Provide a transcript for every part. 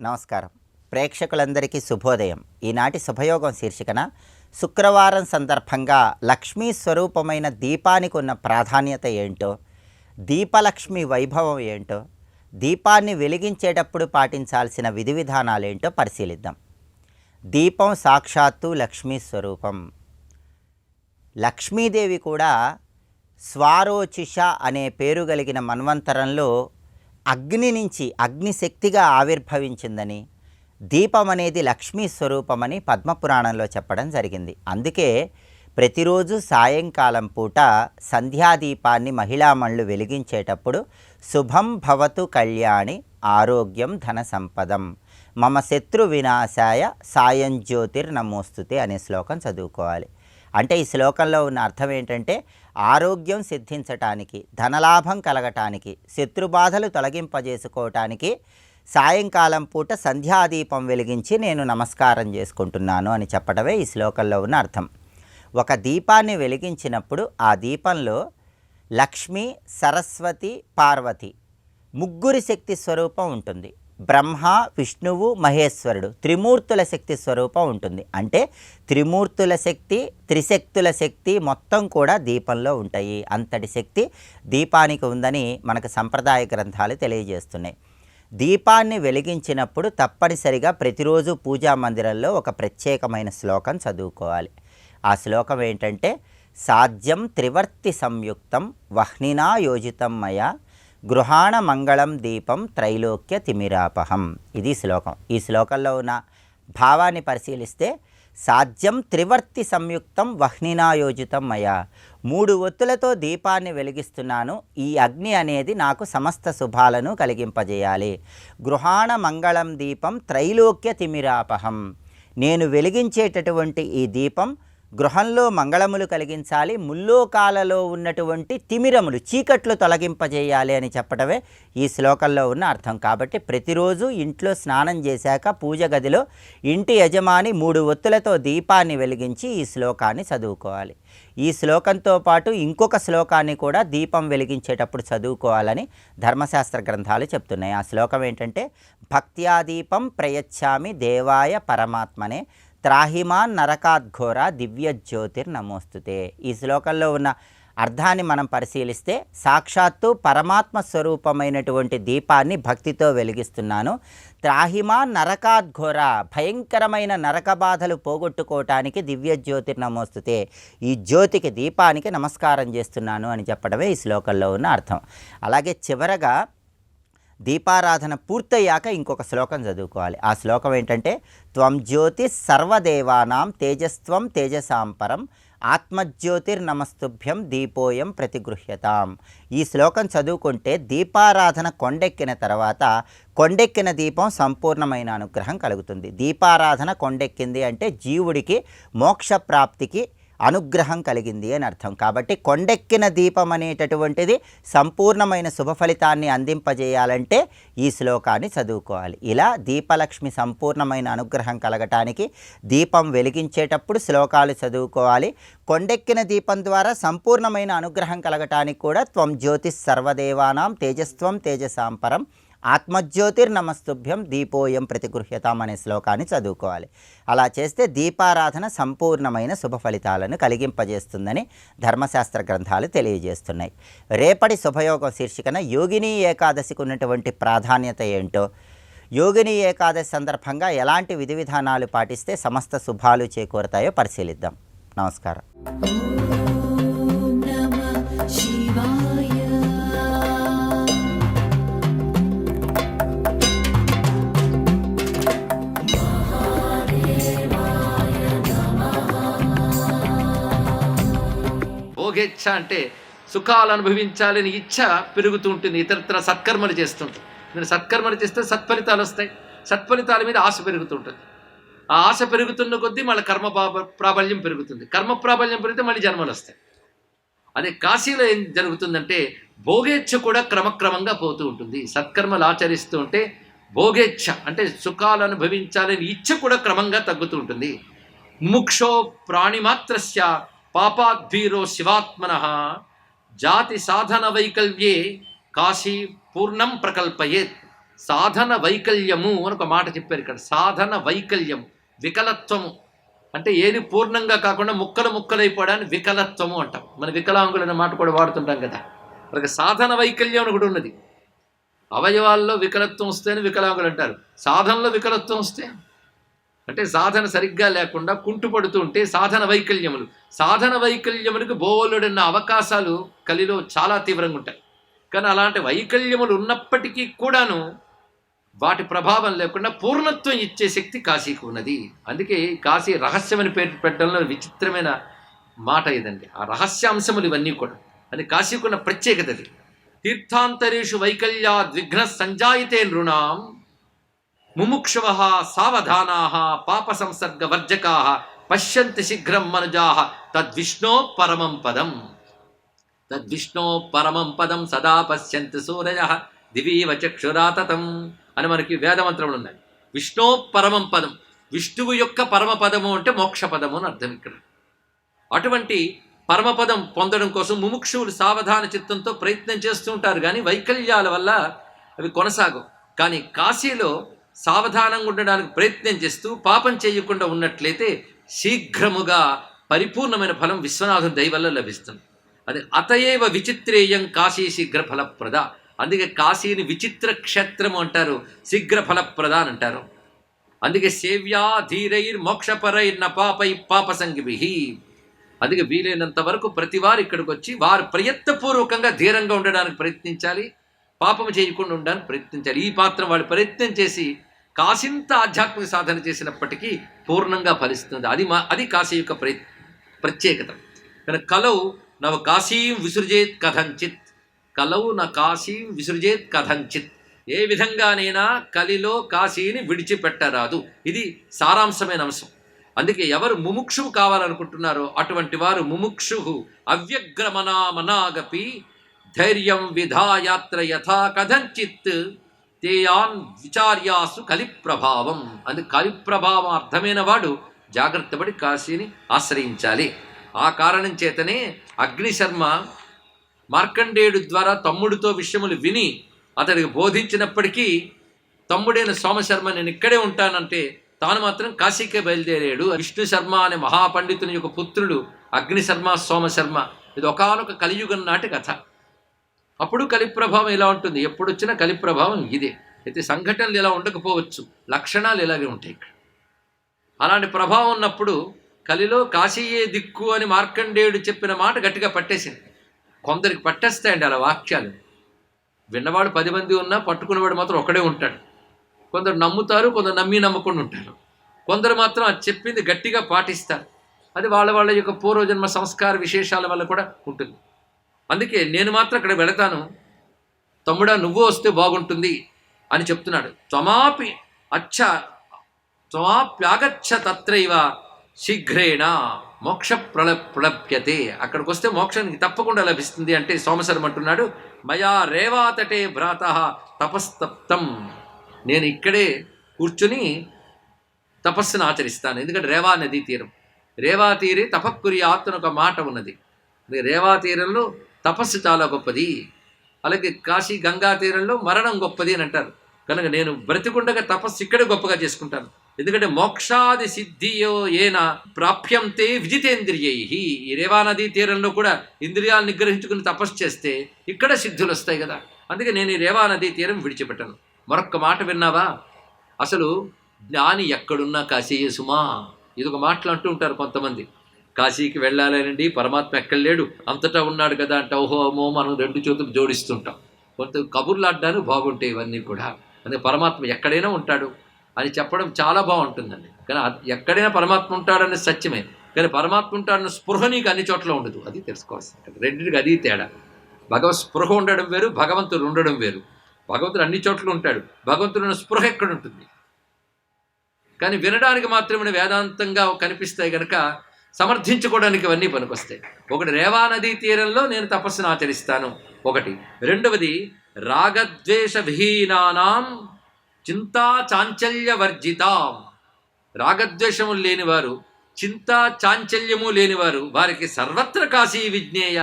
నమస్కారం. ప్రేక్షకులందరికీ శుభోదయం. ఈనాటి శుభయోగం శీర్షికన శుక్రవారం సందర్భంగా లక్ష్మీ స్వరూపమైన దీపానికి ఉన్న ప్రాధాన్యత ఏంటో, దీపలక్ష్మి వైభవం ఏంటో, దీపాన్ని వెలిగించేటప్పుడు పాటించాల్సిన విధి విధానాలేంటో పరిశీలిద్దాం. దీపం సాక్షాత్తు లక్ష్మీ స్వరూపం. లక్ష్మీదేవి కూడా స్వారోచిష అనే పేరు కలిగిన మన్వంతరంలో అగ్ని నుంచి అగ్నిశక్తిగా ఆవిర్భవించిందని, దీపం అనేది లక్ష్మీ స్వరూపమని పద్మపురాణంలో చెప్పడం జరిగింది. అందుకే ప్రతిరోజు సాయంకాలం పూట సంధ్యాదీపాన్ని మహిళామణులు వెలిగించేటప్పుడు శుభం భవతు కళ్యాణి ఆరోగ్యం ధన సంపదం మమ శత్రు వినాశాయ సాయం జ్యోతిర్నమోస్తుతే అనే శ్లోకం చదువుకోవాలి. అంటే ఈ శ్లోకంలో ఉన్న అర్థం ఏంటంటే, ఆరోగ్యం సిద్ధించటానికి, ధనలాభం కలగటానికి, శత్రుబాధలు తొలగింపజేసుకోవటానికి సాయంకాలం పూట సంధ్యాదీపం వెలిగించి నేను నమస్కారం చేసుకుంటున్నాను అని చెప్పడమే ఈ శ్లోకంలో ఉన్న అర్థం. ఒక దీపాన్ని వెలిగించినప్పుడు ఆ దీపంలో లక్ష్మి, సరస్వతి, పార్వతి ముగ్గురి శక్తి స్వరూపం ఉంటుంది. బ్రహ్మ, విష్ణువు, మహేశ్వరుడు త్రిమూర్తుల శక్తి స్వరూపం ఉంటుంది. అంటే త్రిమూర్తుల శక్తి, త్రిశక్తుల శక్తి మొత్తం కూడా దీపంలో ఉంటాయి. అంతటి శక్తి దీపానికి ఉందని మనకు సంప్రదాయ గ్రంథాలు తెలియజేస్తున్నాయి. దీపాన్ని వెలిగించినప్పుడు తప్పనిసరిగా ప్రతిరోజు పూజా మందిరంలో ఒక ప్రత్యేకమైన శ్లోకం చదువుకోవాలి. ఆ శ్లోకం ఏంటంటే, సాధ్యం త్రివర్తి సంయుక్తం వహ్నినా యోజితం మయా గృహాణ మంగళం దీపం త్రైలోక్య తిమిరాపహం. ఇది శ్లోకం. ఈ శ్లోకంలో ఉన్న భావాన్ని పరిశీలిస్తే, సాధ్యం త్రివర్తి సంయుక్తం వహ్నినాయోజితం మయా, 3 ఒత్తులతో దీపాన్ని వెలిగిస్తున్నాను. ఈ అగ్ని అనేది నాకు సమస్త శుభాలను కలిగింపజేయాలి. గృహాణ మంగళం దీపం త్రైలోక్య తిమిరాపహం, నేను వెలిగించేటటువంటి ఈ దీపం గృహంలో మంగళములు కలిగించాలి, ముల్లోకాలలో ఉన్నటువంటి తిమిరములు, చీకట్లు తొలగింపజేయాలి అని చెప్పడమే ఈ శ్లోకంలో ఉన్న అర్థం. కాబట్టి ప్రతిరోజు ఇంట్లో స్నానం చేశాక పూజ గదిలో ఇంటి యజమాని 3 ఒత్తులతో దీపాన్ని వెలిగించి ఈ శ్లోకాన్ని చదువుకోవాలి. ఈ శ్లోకంతో పాటు ఇంకొక శ్లోకాన్ని కూడా దీపం వెలిగించేటప్పుడు చదువుకోవాలని ధర్మశాస్త్ర గ్రంథాలు చెప్తున్నాయి. ఆ శ్లోకం ఏంటంటే, భక్త్యాదీపం ప్రయచ్ఛామి దేవాయ పరమాత్మనే త్రాహిమాన్ నరకాద్ఘోర దివ్య జ్యోతిర్నమోస్తుతే. ఈ శ్లోకంలో ఉన్న అర్థాన్ని మనం పరిశీలిస్తే, సాక్షాత్తు పరమాత్మ స్వరూపమైనటువంటి దీపాన్ని భక్తితో వెలిగిస్తున్నాను. త్రాహిమాన్ నరకాద్ఘోర, భయంకరమైన నరక బాధలు పోగొట్టుకోవటానికి దివ్య జ్యోతిర్నమోస్తుతే, ఈ జ్యోతికి, దీపానికి నమస్కారం చేస్తున్నాను అని చెప్పడమే ఈ శ్లోకంలో ఉన్న అర్థం. అలాగే చివరగా దీపారాధన పూర్తయ్యాక ఇంకొక శ్లోకం చదువుకోవాలి. ఆ శ్లోకం ఏంటంటే, త్వం జ్యోతి సర్వదేవానాం తేజస్త్వం తేజసాంపరం ఆత్మజ్యోతిర్నమస్తుభ్యం దీపోయం ప్రతిగృహ్యతాం. ఈ శ్లోకం చదువుకుంటే దీపారాధన కొండెక్కిన తర్వాత కొండెక్కిన దీపం సంపూర్ణమైన అనుగ్రహం కలుగుతుంది. దీపారాధన కొండెక్కింది అంటే జీవుడికి మోక్ష ప్రాప్తికి అనుగ్రహం కలిగింది అని అర్థం. కాబట్టి కొండెక్కిన దీపం అనేటటువంటిది సంపూర్ణమైన శుభ ఫలితాన్ని అందింపజేయాలంటే ఈ శ్లోకాన్ని చదువుకోవాలి. ఇలా దీపలక్ష్మి సంపూర్ణమైన అనుగ్రహం కలగటానికి దీపం వెలిగించేటప్పుడు శ్లోకాలు చదువుకోవాలి. కొండెక్కిన దీపం ద్వారా సంపూర్ణమైన అనుగ్రహం కలగటానికి కూడా త్వం జ్యోతి సర్వదేవానాం తేజస్త్వం తేజసాంపరం ఆత్మజ్యోతిర్నమస్తుభ్యం దీపోయం ప్రతిగృహ్యతాం అనే శ్లోకాన్ని చదువుకోవాలి. అలా చేస్తే దీపారాధన సంపూర్ణమైన శుభ ఫలితాలను కలిగింపజేస్తుందని ధర్మశాస్త్ర గ్రంథాలు తెలియజేస్తున్నాయి. రేపటి శుభయోగం శీర్షికన యోగిని ఏకాదశికి ఉన్నటువంటి ప్రాధాన్యత ఏంటో, యోగిని ఏకాదశి సందర్భంగా ఎలాంటి విధి విధానాలు పాటిస్తే సమస్త శుభాలు చేకూరతాయో పరిశీలిద్దాం. నమస్కారం. భోగేచ్ఛ అంటే సుఖాలు అనుభవించాలని ఇచ్ఛ పెరుగుతూ ఉంటుంది. ఇతరత్ర సత్కర్మలు చేస్తుంటుంది. నేను సత్కర్మలు చేస్తే సత్ఫలితాలు వస్తాయి. సత్ఫలితాల మీద ఆశ పెరుగుతుంటుంది. ఆ ఆశ పెరుగుతున్న కొద్దీ మళ్ళీ కర్మ ప్రాబల్యం పెరుగుతుంది. కర్మ ప్రాబల్యం పెరిగితే మళ్ళీ జన్మలు వస్తాయి. అదే కాశీలో ఏం జరుగుతుందంటే, భోగేచ్ఛ కూడా క్రమక్రమంగా పోతూ ఉంటుంది. సత్కర్మలు ఆచరిస్తూ ఉంటే భోగేచ్ఛ అంటే సుఖాలు అనుభవించాలని ఇచ్ఛ కూడా క్రమంగా తగ్గుతూ ఉంటుంది. ముక్షో ప్రాణిమాత్రస్య పాపాద్వీరో శివాత్మనః జాతి సాధన వైకల్యే కాశీ పూర్ణం ప్రకల్పయేత్. సాధన వైకల్యము అని ఒక మాట చెప్పారు ఇక్కడ. సాధన వైకల్యము, వికలత్వము అంటే ఏది పూర్ణంగా కాకుండా ముక్కలు ముక్కలైపోవడాన్ని వికలత్వము అంటాం. మన వికలాంగులు అనే మాట కూడా వాడుతుంటాం కదా. మనకి సాధన వైకల్యం అని కూడా ఉన్నది. అవయవాల్లో వికలత్వం వస్తేనే వికలాంగులు అంటారు. సాధనలో వికలత్వం వస్తే అంటే సాధన సరిగ్గా లేకుండా కుంటుపడుతూ ఉంటే సాధన వైకల్యములు. సాధన వైకల్యములకు బోలెడన్న అవకాశాలు కలిలో చాలా తీవ్రంగా ఉంటాయి. కానీ అలాంటి వైకల్యములు ఉన్నప్పటికీ కూడాను వాటి ప్రభావం లేకుండా పూర్ణత్వం ఇచ్చే శక్తి కాశీకి ఉన్నది. అందుకే కాశీ రహస్యమని పేరు పెట్టడంలో విచిత్రమైన మాట ఇదండి. ఆ రహస్యాంశములు ఇవన్నీ కూడా అది కాశీకున్న ప్రత్యేకత. అది తీర్థాంతరేషు వైకల్యాద్ విఘ్న సంజాయితే నృణాం ముముక్షవః సావధానాః పాప సంసర్గ వర్జకాః పశ్యంతి శీఘ్రం మనుజాః తద్విష్ణో పరమం పదం. తద్విష్ణో పరమం పదం సదా పశ్యంతి సూరయః దివీవ చక్షురాతతం అని మనకి వేదమంత్రములు ఉన్నాయి. విష్ణో పరమం పదం, విష్ణువు యొక్క పరమపదము అంటే మోక్షపదము అని అర్థం ఇక్కడ. అటువంటి పరమపదం పొందడం కోసం ముముక్షువులు సావధాన చిత్తంతో ప్రయత్నం చేస్తూ ఉంటారు. కానీ వైకల్యాల వల్ల అవి కొనసాగవు. కానీ కాశీలో సావధానంగా ఉండడానికి ప్రయత్నం చేస్తూ పాపం చేయకుండా ఉన్నట్లయితే శీఘ్రముగా పరిపూర్ణమైన ఫలం విశ్వనాథుని దయ వల్ల లభిస్తుంది. అది అతయేవ విచిత్రేయం కాశీ శీఘ్ర ఫలప్రద. అందుకే కాశీని విచిత్ర క్షేత్రము అంటారు, శీఘ్ర ఫలప్రద అని అంటారు. అందుకే సేవ్యా ధీరైర్ మోక్షపరైర్ నపాపై పాపసంగిభిః. అందుకే వీలైనంత వరకు ప్రతి వారు ఇక్కడికి వచ్చి వారు ప్రయత్నపూర్వకంగా ధీరంగా ఉండడానికి ప్రయత్నించాలి, పాపం చేయకుండా ఉండడానికి ప్రయత్నించాలి. ఈ పాత్ర వాళ్ళు ప్రయత్నం చేసి కాసింత ఆధ్యాత్మిక సాధన చేసినప్పటికీ పూర్ణంగా ఫలిస్తుంది. అది కాశీ యొక్క ప్రత్యేకత. కనుక కలౌ నవ కాశీం విసృజేత్ కథంచిత్, కలౌ న కాశీం విసృజేత్ కథంచిత్. ఏ విధంగానైనా కలిలో కాశీని విడిచిపెట్టరాదు. ఇది సారాంశమైన అంశం. అందుకే ఎవరు ముముక్షువు కావాలనుకుంటున్నారో అటువంటి వారు ముముక్షు అవ్యగ్రమనామనాగపి ధైర్యం విధాయాత్ర యథా కథంచిత్ తేయాన్ విచార్యాసు కలిప్రభావం. అందుకు కలిప్రభావం అర్థమైన వాడు జాగ్రత్తపడి కాశీని ఆశ్రయించాలి. ఆ కారణం చేతనే అగ్నిశర్మ మార్కండేయుడు ద్వారా తమ్ముడితో విషయములు విని అతడికి బోధించినప్పటికీ తమ్ముడైన సోమశర్మ నేను ఇక్కడే ఉంటానంటే తాను మాత్రం కాశీకే బయలుదేరాడు. విష్ణు శర్మ అనే మహాపండితుని యొక్క పుత్రుడు అగ్నిశర్మ సోమశర్మ. ఇది ఒకానొక కలియుగం నాటి కథ. అప్పుడు కలిప్రభావం ఇలా ఉంటుంది. ఎప్పుడు వచ్చినా కలిప్రభావం ఇదే. అయితే సంఘటనలు ఇలా ఉండకపోవచ్చు, లక్షణాలు ఇలాగే ఉంటాయి ఇక్కడ. అలాంటి ప్రభావం ఉన్నప్పుడు కలిలో కాశీయే దిక్కు అని మార్కండేయుడు చెప్పిన మాట గట్టిగా పట్టేసింది. కొందరికి పట్టేస్తాయండి అలా వాక్యాలు. విన్నవాడు 10 మంది ఉన్నా పట్టుకునేవాడు మాత్రం ఒకడే ఉంటాడు. కొందరు నమ్ముతారు, కొందరు నమ్మకుండా ఉంటారు. కొందరు మాత్రం అది చెప్పింది గట్టిగా పాటిస్తారు. అది వాళ్ళ యొక్క పూర్వజన్మ సంస్కార విశేషాల వల్ల కూడా ఉంటుంది. అందుకే నేను మాత్రం అక్కడ వెళతాను, తమ్ముడా నువ్వు వస్తే బాగుంటుంది అని చెప్తున్నాడు. త్వమాప్యాగచ్చ తత్రైవ శీఘ్రేణ మోక్ష ప్రలప్యతే. అక్కడికి వస్తే మోక్షానికి తప్పకుండా లభిస్తుంది అంటే సోమశర్మ అంటున్నాడు, మయా రేవాతటే భ్రాత తపస్తప్తం. నేను ఇక్కడే కూర్చుని తపస్సును ఆచరిస్తాను. ఎందుకంటే రేవా నదీ తీరం, రేవా తీరే తపక్కుర్యాత్ అని ఒక మాట ఉన్నది. రేవా తీరంలో తపస్సు చాలా గొప్పది. అలాగే కాశీ గంగా తీరంలో మరణం గొప్పది అని అంటారు. కనుక నేను బ్రతికుండగా తపస్సు ఇక్కడే గొప్పగా చేసుకుంటాను. ఎందుకంటే మోక్షాది సిద్ధియో ఏన ప్రాప్యంతే విజితేంద్రియై. ఈ రేవా నదీ తీరంలో కూడా ఇంద్రియాలు నిగ్రహించుకుని తపస్సు చేస్తే ఇక్కడ సిద్ధులు వస్తాయి కదా. అందుకే నేను ఈ రేవా నదీ తీరం విడిచిపెట్టను. మరొక్క మాట విన్నావా? అసలు జ్ఞాని ఎక్కడున్నా కాశీయే సుమా. ఇది ఒక మాటలు అంటూ ఉంటారు కొంతమంది. కాశీకి వెళ్ళాలనండి, పరమాత్మ ఎక్కడ లేడు, అంతటా ఉన్నాడు కదా అంటే ఓహో అమ్మో మనం 2 చేతులు జోడిస్తుంటాం. కొంత కబుర్లు ఆడడానికి బాగుంటాయి ఇవన్నీ కూడా. అందుకే పరమాత్మ ఎక్కడైనా ఉంటాడు అని చెప్పడం చాలా బాగుంటుందండి. కానీ ఎక్కడైనా పరమాత్మ ఉంటాడనే సత్యమే. కానీ పరమాత్మ ఉంటాడన్న స్పృహ నీకు అన్ని చోట్ల ఉండదు. అది తెలుసుకోవాల్సింది. రెండింటికి అది తేడా. భగవత్ స్పృహ ఉండడం వేరు, భగవంతుడు ఉండడం వేరు. భగవంతుడు అన్ని చోట్ల ఉంటాడు, భగవంతుడు స్పృహ ఎక్కడ ఉంటుంది. కానీ వినడానికి మాత్రమే వేదాంతంగా కనిపిస్తాయి కనుక సమర్థించుకోవడానికి ఇవన్నీ పనికొస్తాయి. ఒకటి రేవా నదీ తీరంలో నేను తపస్సును ఆచరిస్తాను ఒకటి. రెండవది రాగద్వేష విహీనానాం చింతా చాంచల్య వర్జితాం. రాగద్వేషములు లేనివారు, చింతా చాంచల్యము లేనివారు, వారికి సర్వత్ర కాశీ విజ్ఞేయ.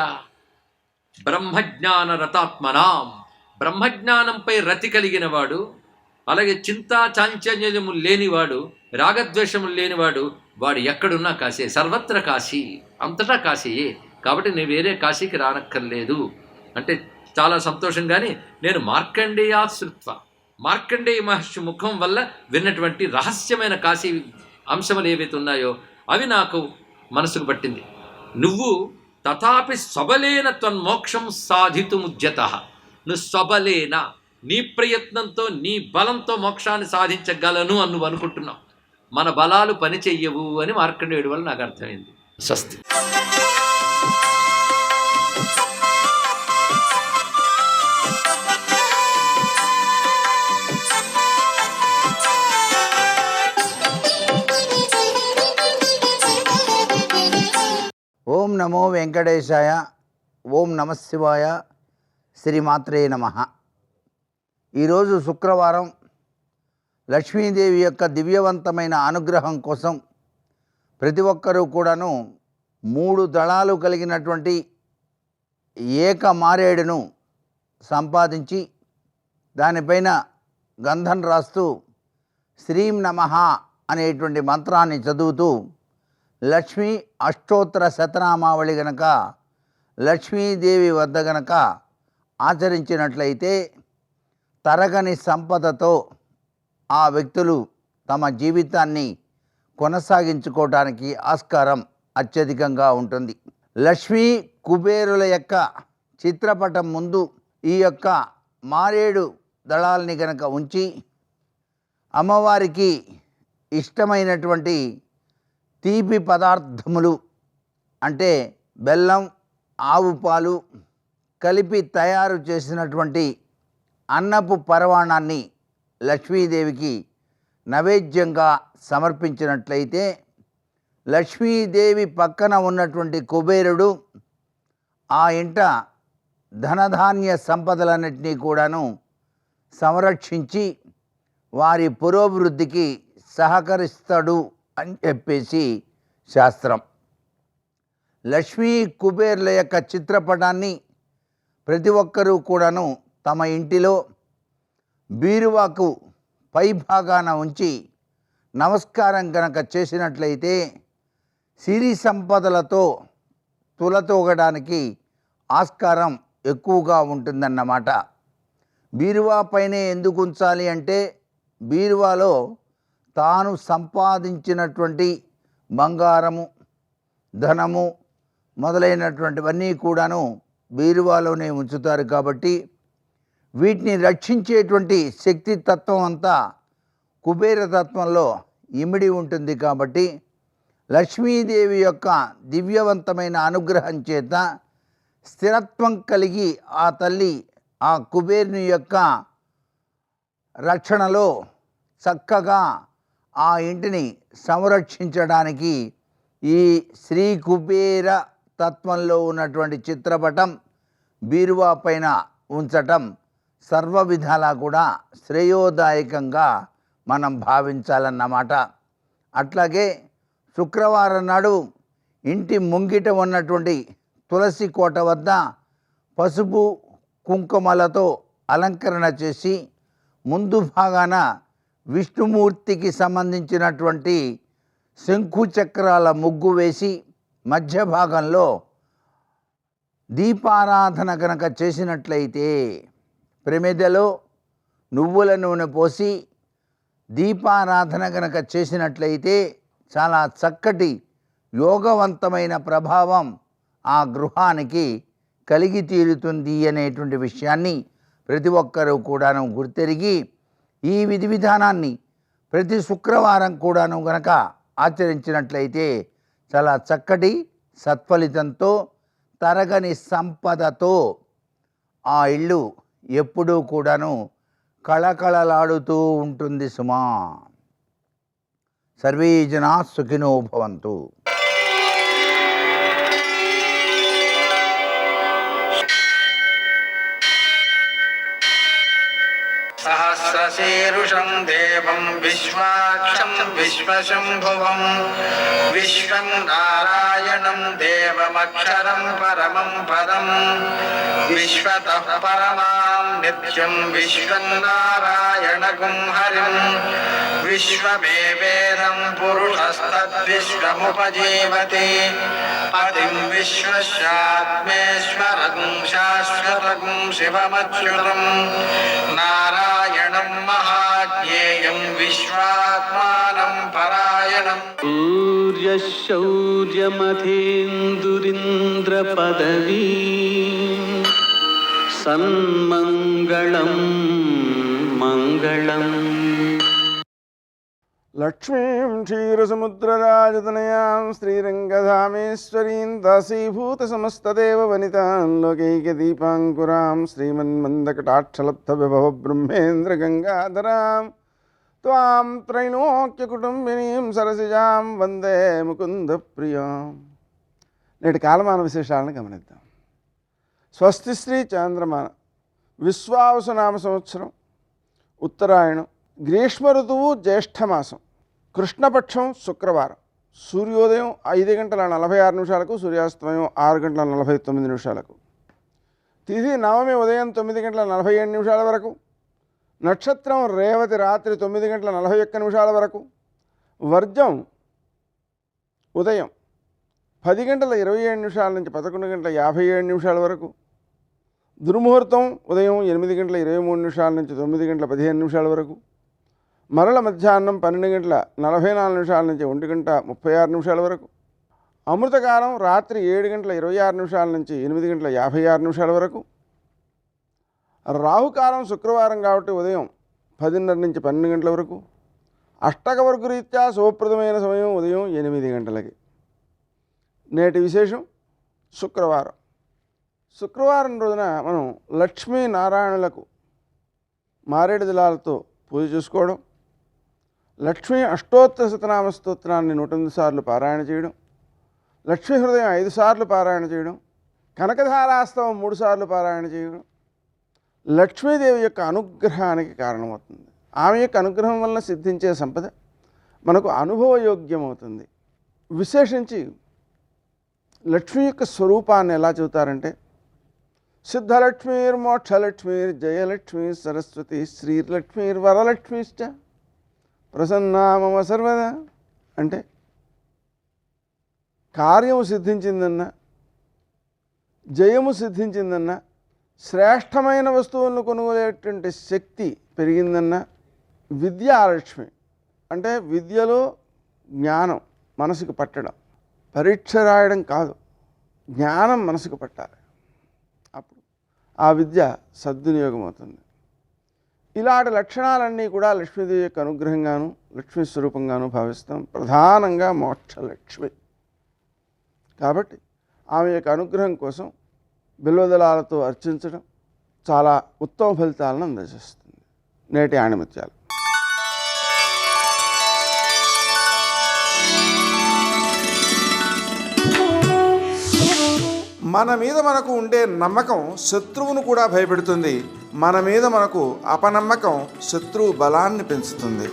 బ్రహ్మజ్ఞాన రతాత్మనాం. బ్రహ్మజ్ఞానంపై రతి కలిగిన వాడు అలాగే చింతా చాంచల్యము లేనివాడు, రాగద్వేషములు లేనివాడు, వాడు ఎక్కడున్నా కాశీ, సర్వత్ర కాశీ, అంతటా కాశీయే. కాబట్టి నేను వేరే కాశీకి రానక్కర్లేదు అంటే చాలా సంతోషం. కానీ నేను మార్కండేయాశ్రుత్వ, మార్కండేయ మహర్షి ముఖం వల్ల విన్నటువంటి రహస్యమైన కాశీ అంశములు ఏవైతే ఉన్నాయో అవి నాకు మనసుకు పట్టింది. నువ్వు తథాపి స్వబలేన త్వన్మోక్షం సాధితుముద్యత, నువ్వు స్వబలేన, నీ ప్రయత్నంతో నీ బలంతో మోక్షాన్ని సాధించగలను అని నువ్వు అనుకుంటున్నావు. మన బలాలు పని చెయ్యవు అని మార్కండేయుడి వల్ల నాకు అర్థమైంది. స్వస్తి. ఓం నమో వెంకటేశాయ. ఓం నమశివాయ. శ్రీమాత్రే నమః. ఈరోజు శుక్రవారం. లక్ష్మీదేవి యొక్క దివ్యవంతమైన అనుగ్రహం కోసం ప్రతి ఒక్కరూ కూడాను 3 దళాలు కలిగినటువంటి ఏక మారేడును సంపాదించి దానిపైన గంధం రాస్తూ శ్రీం నమః అనేటువంటి మంత్రాన్ని చదువుతూ లక్ష్మీ అష్టోత్తర శతనామావళి గనక లక్ష్మీదేవి వద్ద గనక ఆచరించినట్లయితే తరగని సంపదతో ఆ వ్యక్తులు తమ జీవితాన్ని కొనసాగించుకోవడానికి ఆస్కారం అత్యధికంగా ఉంటుంది. లక్ష్మీ కుబేరుల యొక్క చిత్రపటం ముందు ఈ యొక్క మారేడు దళాలని గనక ఉంచి అమ్మవారికి ఇష్టమైనటువంటి తీపి పదార్థములు అంటే బెల్లం, ఆవు పాలు కలిపి తయారు చేసినటువంటి అన్నపు పరవాణాన్ని లక్ష్మీదేవికి నైవేద్యంగా సమర్పించినట్లయితే లక్ష్మీదేవి పక్కన ఉన్నటువంటి కుబేరుడు ఆ ఇంట ధనధాన్య సంపదలన్నింటినీ కూడాను సంరక్షించి వారి పురోభివృద్ధికి సహకరిస్తాడు అని చెప్పేసి శాస్త్రం. లక్ష్మీ కుబేర్ల యొక్క చిత్రపటాన్ని ప్రతి ఒక్కరూ కూడాను తమ ఇంటిలో బీరువాకు పై భాగాన ఉంచి నమస్కారం కనుక చేసినట్లయితే సిరి సంపదలతో తులతూగడానికి ఆస్కారం ఎక్కువగా ఉంటుందన్నమాట. బీరువా పైనే ఎందుకు ఉంచాలి అంటే బీరువాలో తాను సంపాదించినటువంటి బంగారము, ధనము మొదలైనటువంటివన్నీ కూడాను బీరువాలోనే ఉంచుతారు. కాబట్టి వీటిని రక్షించేటువంటి శక్తి తత్వం అంతా కుబేర తత్వంలో ఇమిడి ఉంటుంది. కాబట్టి లక్ష్మీదేవి యొక్క దివ్యవంతమైన అనుగ్రహం చేత స్థిరత్వం కలిగి ఆ తల్లి ఆ కుబేరుని యొక్క రక్షణలో చక్కగా ఆ ఇంటిని సంరక్షించడానికి ఈ శ్రీ కుబేర తత్వంలో ఉన్నటువంటి చిత్రపటం బీరువా పైన ఉంచటం సర్వ విధాలా కూడా శ్రేయోదాయకంగా మనం భావించాలన్నమాట. అట్లాగే శుక్రవారం నాడు ఇంటి ముంగిట ఉన్నటువంటి తులసి కోట వద్ద పసుపు కుంకుమలతో అలంకరణ చేసి ముందు భాగాన విష్ణుమూర్తికి సంబంధించినటువంటి శంకు చక్రాల ముగ్గు వేసి మధ్య భాగంలో దీపారాధన కనుక చేసినట్లయితే ప్రమిదలో నువ్వుల నూనె పోసి దీపారాధన కనుక చేసినట్లయితే చాలా చక్కటి యోగవంతమైన ప్రభావం ఆ గృహానికి కలిగి తీరుతుంది అనేటువంటి విషయాన్ని ప్రతి ఒక్కరూ కూడాను గుర్తెరిగి ఈ విధి విధానాన్ని ప్రతి శుక్రవారం కూడాను గనక ఆచరించినట్లయితే చాలా చక్కటి సత్ఫలితంతో తరగని సంపదతో ఆ ఇల్లు ఎప్పుడూ కూడాను కళకళలాడుతూ ఉంటుంది సుమా. సర్వే జనా సుఖినో భవంతు. సహస్ర విశ్వశీరుషం దేవం విశ్వాక్షం విశ్వశంభువం విశ్వం నారాయణం దేవమక్షరం పరమం పదం విశ్వతః పరమాం నిత్యం విశ్వం నారాయణగుం హరిం విశ్వమేవేదం పురుషస్తద్విశ్వముపజీవతి పతిం విశ్వస్యాత్మేశ్వరగుం శాశ్వతగుం శివమచ్యుతం నారాయణం మహాజ్ఞేయం విశ్వాత్మానం పరాయణం సూర్యశౌర్యమథేందురింద్రపదవీ సన్మంగళం మంగళం. లక్ష్మీం క్షీరసముద్రరాజతనయాం శ్రీరంగధామేశ్వరీం దాసీభూతసమస్తదేవవనితాం లోకైకదీపాంకురాం శ్రీమన్మందకటాక్షలబ్ధవిభవ బ్రహ్మేంద్రగంగాధరాం త్వాం త్రైలోక్యకుటుంబినీం సరసిజాం వందే ముకుందప్రియాం. నేటి కాలమాన విశేషాలను గమనిద్దాం. స్వస్తి శ్రీ చాంద్రమాన విశ్వావసునామ సంవత్సరం ఉత్తరాయణం, గ్రీష్మ ఋతువు జ్యేష్ఠమాసం, కృష్ణపక్షం శుక్రవారం, సూర్యోదయం 5:46 సూర్యాస్తమయం 6:49. తిథి నవమి ఉదయం 9:47 వరకు, నక్షత్రం రేవతి రాత్రి 9:41 వరకు, వర్జం ఉదయం 10:27 నుంచి 11:57 వరకు, దుర్ముహూర్తం ఉదయం 8:23 నుంచి 9:15 వరకు, మరల మధ్యాహ్నం 12:44 నుంచి 1:36 వరకు, అమృతకాలం రాత్రి 7:26 నుంచి 8:56 వరకు, రాహుకాలం శుక్రవారం కాబట్టి ఉదయం 10:30 నుంచి 12 గంటల వరకు, అష్టకవర్గు రీత్యా శుభప్రదమైన సమయం ఉదయం 8 గంటలకి. నేటి విశేషం శుక్రవారం. శుక్రవారం రోజున మనం లక్ష్మీనారాయణులకు మారేడు దళాలతో పూజ చేసుకోవడం, లక్ష్మీ అష్టోత్తర శతనామ స్తోత్రాన్ని 108 సార్లు పారాయణ చేయడం, లక్ష్మీ హృదయం 5 సార్లు పారాయణ చేయడం, కనకధారాస్తవం 3 సార్లు పారాయణ చేయడం లక్ష్మీదేవి యొక్క అనుగ్రహానికి కారణమవుతుంది. ఆమె యొక్క అనుగ్రహం వలన సిద్ధించే సంపద మనకు అనుభవయోగ్యమవుతుంది. విశేషించి లక్ష్మి యొక్క స్వరూపాన్ని ఎలా చెబుతారంటే, సిద్ధలక్ష్మీర్ మోక్షలక్ష్మీర్ జయలక్ష్మీ సరస్వతి శ్రీలక్ష్మీర్ వరలక్ష్మీశ్చ ప్రసన్నా మమ సర్వదా. అంటే కార్యము సిద్ధించిందన్న, జయము సిద్ధించిందన్న, శ్రేష్టమైన వస్తువులను కొనుగోలేటువంటి శక్తి పెరిగిందన్న, విద్యాలక్ష్మి అంటే విద్యలో జ్ఞానం మనసుకు పట్టడం, పరీక్ష రాయడం కాదు, జ్ఞానం మనసుకు పట్టాలి, అప్పుడు ఆ విద్య సద్వినియోగం అవుతుంది. ఇలాంటి లక్షణాలన్నీ కూడా లక్ష్మీదేవి యొక్క అనుగ్రహంగాను లక్ష్మీ స్వరూపంగాను భావిస్తాం. ప్రధానంగా మోక్షలక్ష్మి కాబట్టి ఆమె యొక్క అనుగ్రహం కోసం బిల్వదళాలతో అర్చించడం చాలా ఉత్తమ ఫలితాలను అందజేస్తుంది. నేటి ఆణిముత్యాలు. మన మీద మనకు ఉండే నమ్మకం శత్రువును కూడా భయపెడుతుంది. మన మీద మనకు అపనమ్మకం శత్రువు బలాన్ని పెంచుతుంది.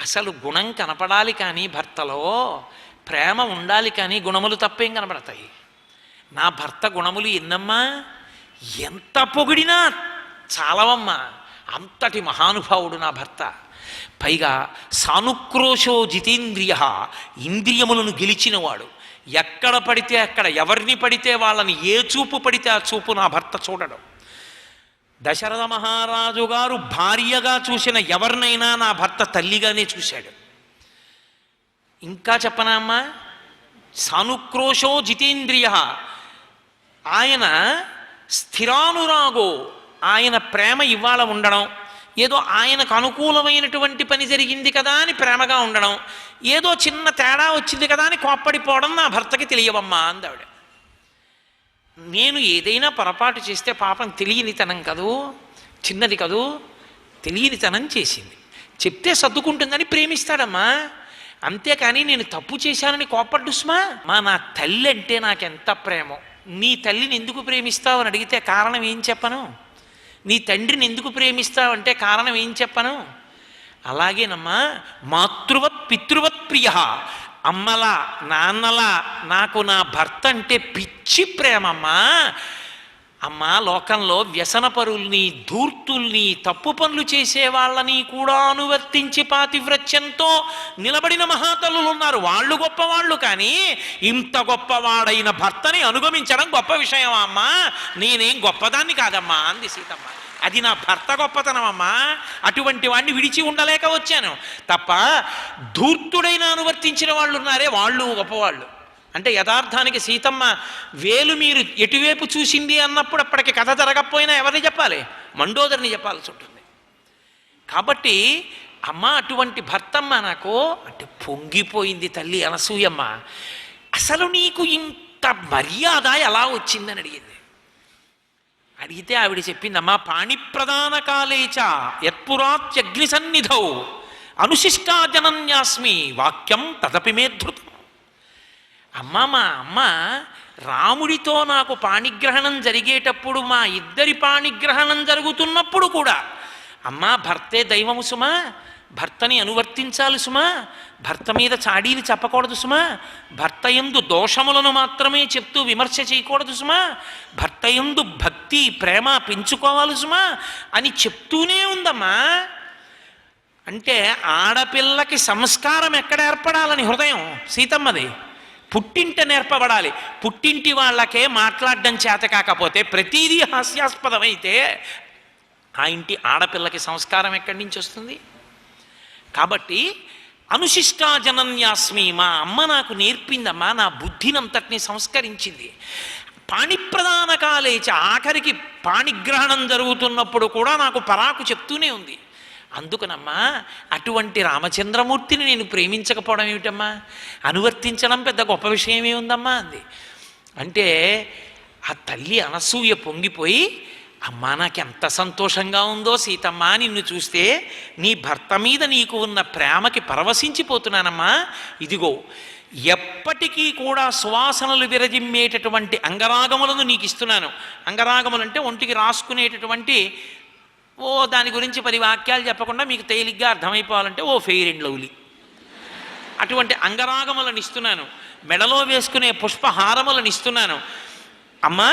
అసలు గుణం కనపడాలి కానీ భర్తలో ప్రేమ ఉండాలి కానీ గుణములు తప్పేం కనపడతాయి. నా భర్త గుణములు ఎన్నమ్మా, ఎంత పొగిడినా చాలవమ్మా, అంతటి మహానుభావుడు నా భర్త. పైగా సానుక్రోశో జితేంద్రియ, ఇంద్రియములను గెలిచినవాడు. ఎక్కడ పడితే అక్కడ, ఎవరిని పడితే వాళ్ళని, ఏ చూపు పడితే ఆ చూపు నా భర్త చూడడం. దశరథ మహారాజు గారు భార్యగా చూసిన ఎవరినైనా నా భర్త తల్లిగానే చూశాడు. ఇంకా చెప్పనా అమ్మా, సానుక్రోశో జితేంద్రియ, ఆయన స్థిరానురాగో, ఆయన ప్రేమ ఇవాళ ఉండడం, ఏదో ఆయనకు అనుకూలమైనటువంటి పని జరిగింది కదా అని ప్రేమగా ఉండడం, ఏదో చిన్న తేడా వచ్చింది కదా అని కోప్పడిపోవడం నా భర్తకి తెలియవమ్మా అందావిడ. నేను ఏదైనా పొరపాటు చేస్తే పాపం తెలియనితనం కదూ, చిన్నది కదూ, తెలియనితనం చేసింది, చెప్తే సర్దుకుంటుందని ప్రేమిస్తాడమ్మా. అంతేకాని నేను తప్పు చేశానని కోపడ్డు సుమా. నా తల్లి అంటే నాకెంత ప్రేమో. నీ తల్లిని ఎందుకు ప్రేమిస్తావు అని అడిగితే కారణం ఏం చెప్పను? నీ తండ్రిని ఎందుకు ప్రేమిస్తావు అంటే కారణం ఏం చెప్పను? అలాగేనమ్మా, మాతృవత్ పితృవత్ ప్రియ, అమ్మలా నాన్నలా నాకు నా భర్త అంటే పిచ్చి ప్రేమమ్మా. అమ్మా, లోకంలో వ్యసనపరుల్ని, ధూర్తుల్ని, తప్పు పనులు చేసే వాళ్ళని కూడా అనువర్తించి పాతివ్రత్యంతో నిలబడిన మహాతల్లులు ఉన్నారు. వాళ్ళు గొప్పవాళ్ళు, కానీ ఇంత గొప్పవాడైన భర్తని అనుగమించడం గొప్ప విషయమా అమ్మా? నేనేం గొప్పదాన్ని కాదమ్మా అంది సీతమ్మ. అది నా భర్త గొప్పతనం అమ్మా. అటువంటి వాడిని విడిచి ఉండలేక వచ్చాను తప్ప, ధూర్తుడైన అనువర్తించిన వాళ్ళు ఉన్నారే, వాళ్ళు గొప్పవాళ్ళు. అంటే యథార్థానికి సీతమ్మ వేలు మీరు ఎటువైపు చూసింది అన్నప్పుడు అప్పటికి కథ జరగకపోయినా ఎవరిని చెప్పాలి? మండోదరిని చెప్పాల్సి ఉంటుంది. కాబట్టి అమ్మ అటువంటి భర్తమ్మ నాకు అంటే పొంగిపోయింది తల్లి అనసూయమ్మ. అసలు నీకు ఇంత మర్యాద ఎలా వచ్చిందని అడిగింది. అడిగితే ఆవిడ చెప్పిందమ్మా, పాణిప్రదాన కాలేచ యత్పురాత్యగ్ని సన్నిధౌ అనుశిష్టాజనన్యాస్మి వాక్యం తదపి మే ధృతం. మా అమ్మ రాముడితో నాకు పాణిగ్రహణం జరిగేటప్పుడు, మా ఇద్దరి పాణిగ్రహణం జరుగుతున్నప్పుడు కూడా, అమ్మా భర్తే దైవము సుమా, భర్తని అనువర్తించాలి సుమా, భర్త మీద చాడీలు చెప్పకూడదు సుమా, భర్త యందు దోషములను మాత్రమే చెప్తూ విమర్శ చేయకూడదు సుమా, భర్త యందు భక్తి ప్రేమ పెంచుకోవాలి సుమా అని చెప్తూనే ఉందమ్మా. అంటే ఆడపిల్లకి సంస్కారం ఎక్కడ ఏర్పడాలని హృదయం సీతమ్మది? పుట్టింట నేర్పబడాలి. పుట్టింటి వాళ్ళకే మాట్లాడడం చేత కాకపోతే, ప్రతీదీ హాస్యాస్పదమైతే ఆ ఇంటి ఆడపిల్లకి సంస్కారం ఎక్కడి నుంచి వస్తుంది? కాబట్టి అనుశిష్టాజనన్యాస్మి, మా అమ్మ నాకు నేర్పిందమ్మా, నా బుద్ధినంతటిని సంస్కరించింది. పాణిప్రదాన కాలేచ, ఆఖరికి పాణిగ్రహణం జరుగుతున్నప్పుడు కూడా నాకు పరాకు చెప్తూనే ఉంది. అందుకనమ్మా అటువంటి రామచంద్రమూర్తిని నేను ప్రేమించకపోవడం ఏమిటమ్మా? అనువర్తించడం పెద్ద గొప్ప విషయమే ఉందమ్మా అంది. అంటే ఆ తల్లి అనసూయ పొంగిపోయి, అమ్మా నాకెంత సంతోషంగా ఉందో సీతమ్మ నిన్ను చూస్తే, నీ భర్త మీద నీకు ఉన్న ప్రేమకి పరవశించిపోతున్నానమ్మా. ఇదిగో ఎప్పటికీ కూడా సువాసనలు విరజిమ్మేటటువంటి అంగరాగములను నీకు ఇస్తున్నాను. అంగరాగములు అంటే ఒంటికి రాసుకునేటటువంటి, దాని గురించి 10 వాక్యాలు చెప్పకుండా మీకు తేలిగ్గా అర్థమైపోవాలంటే ఫెయిర్ అండ్ లవ్లీ అటువంటి అంగరాగములను ఇస్తున్నాను. మెడలో వేసుకునే పుష్పహారములను ఇస్తున్నాను. అమ్మా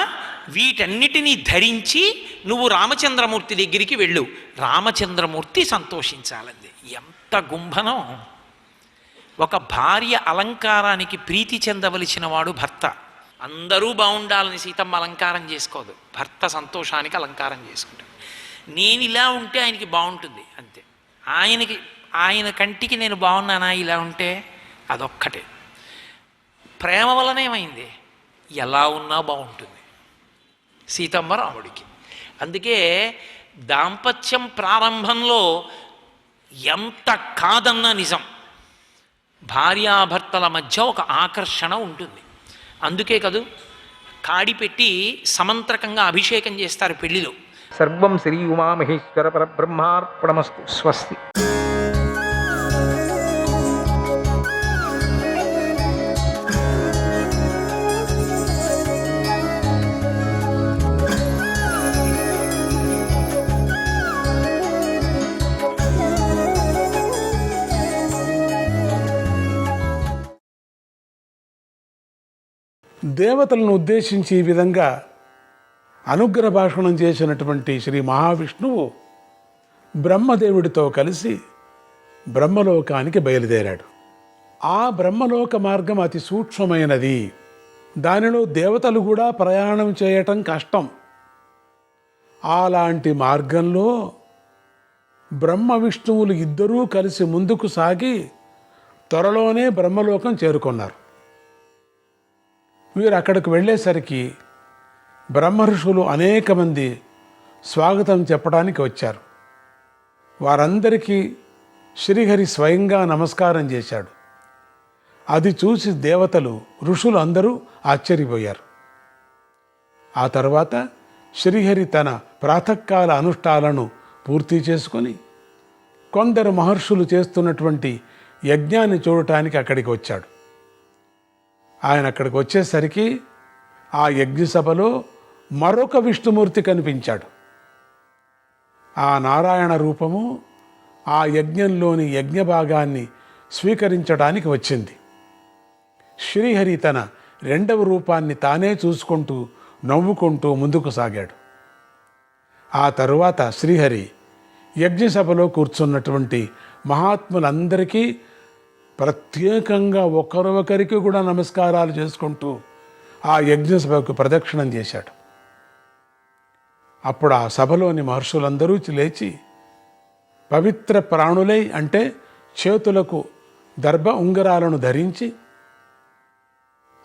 వీటన్నిటినీ ధరించి నువ్వు రామచంద్రమూర్తి దగ్గరికి వెళ్ళు, రామచంద్రమూర్తి సంతోషించాలంది. ఎంత గుంభనం! ఒక భార్య అలంకారానికి ప్రీతి చెందవలసిన వాడు భర్త. అందరూ బాగుండాలని సీతమ్మ అలంకారం చేసుకోదు, భర్త సంతోషానికి అలంకారం చేసుకుంటాడు. నేను ఇలా ఉంటే ఆయనకి బాగుంటుంది అంతే. ఆయన కంటికి నేను బాగున్నానా ఇలా ఉంటే? అదొక్కటే. ప్రేమ వలన ఏమైంది? ఎలా ఉన్నా బాగుంటుంది సీతమ్మ రాముడికి. అందుకే దాంపత్యం ప్రారంభంలో ఎంత కాదన్నా నిజం, భార్యాభర్తల మధ్య ఒక ఆకర్షణ ఉంటుంది. అందుకే కదూ కాడి పెట్టి సమంత్రకంగా అభిషేకం చేస్తారు పెళ్లిలో. సర్వం శ్రీ ఉమామహేశ్వర పరబ్రహ్మార్పణమస్తు. స్వస్తి. దేవతలను ఉద్దేశించి ఈ విధంగా అనుగ్రహ భాషణం చేసినటువంటి శ్రీ మహావిష్ణువు బ్రహ్మదేవుడితో కలిసి బ్రహ్మలోకానికి బయలుదేరాడు. ఆ బ్రహ్మలోక మార్గం అతి సూక్ష్మమైనది. దానిలో దేవతలు కూడా ప్రయాణం చేయటం కష్టం. అలాంటి మార్గంలో బ్రహ్మ విష్ణువులు ఇద్దరూ కలిసి ముందుకు సాగి త్వరలోనే బ్రహ్మలోకం చేరుకున్నారు. వీరు అక్కడికి వెళ్ళేసరికి బ్రహ్మ ఋషులు అనేక మంది స్వాగతం చెప్పడానికి వచ్చారు. వారందరికీ శ్రీహరి స్వయంగా నమస్కారం చేశాడు. అది చూసి దేవతలు, ఋషులు అందరూ ఆశ్చర్యపోయారు. ఆ తర్వాత శ్రీహరి తన ప్రాతకాల అనుష్ఠాలను పూర్తి చేసుకొని కొందరు మహర్షులు చేస్తున్నటువంటి యజ్ఞాన్ని చూడటానికి అక్కడికి వచ్చాడు. ఆయన అక్కడికి వచ్చేసరికి ఆ యజ్ఞసభలో మరొక విష్ణుమూర్తి కనిపించాడు. ఆ నారాయణ రూపము ఆ యజ్ఞంలోని యజ్ఞ భాగాన్ని స్వీకరించడానికి వచ్చింది. శ్రీహరి తన రెండవ రూపాన్ని తానే చూసుకుంటూ నవ్వుకుంటూ ముందుకు సాగాడు. ఆ తరువాత శ్రీహరి యజ్ఞసభలో కూర్చున్నటువంటి మహాత్ములందరికీ ప్రత్యేకంగా ఒకరికి కూడా నమస్కారాలు చేసుకుంటూ ఆ యజ్ఞసభకు ప్రదక్షిణం చేశాడు. అప్పుడు ఆ సభలోని మహర్షులందరూ లేచి పవిత్ర ప్రాణులై అంటే చేతులకు దర్భ ఉంగరాలను ధరించి